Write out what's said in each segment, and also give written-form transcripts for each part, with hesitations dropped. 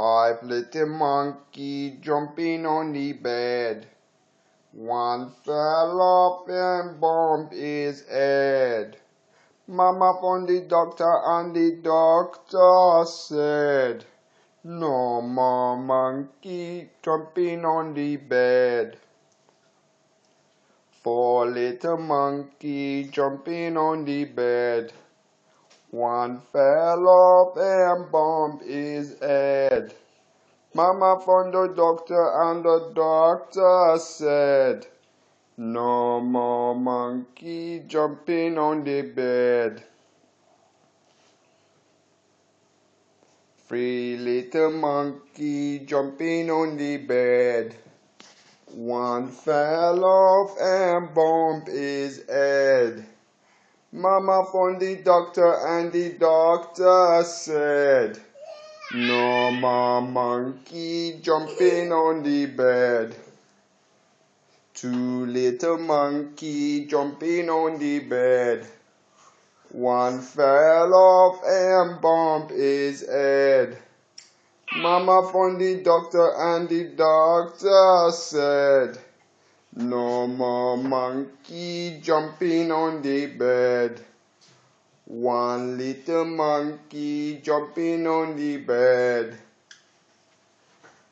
5 little monkey jumping on the bed. One fell off and bumped his head. Mama found the doctor and the doctor said, "No more monkey jumping on the bed." 4 little monkey jumping on the bed. One fell off and bumped his head. Mama found the doctor and the doctor said, "No more monkey jumping on the bed." 3 little monkey jumping on the bed. One fell off and bumped his head. Mama found the doctor and the doctor said, "No more monkey jumping on the bed." 2 little monkey jumping on the bed. One fell off and bumped his head. Mama found the doctor and the doctor said, "No more monkey jumping on the bed." 1 little monkey jumping on the bed.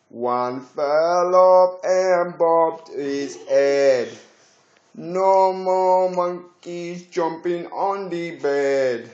One fell off and bumped his head. No more monkeys jumping on the bed.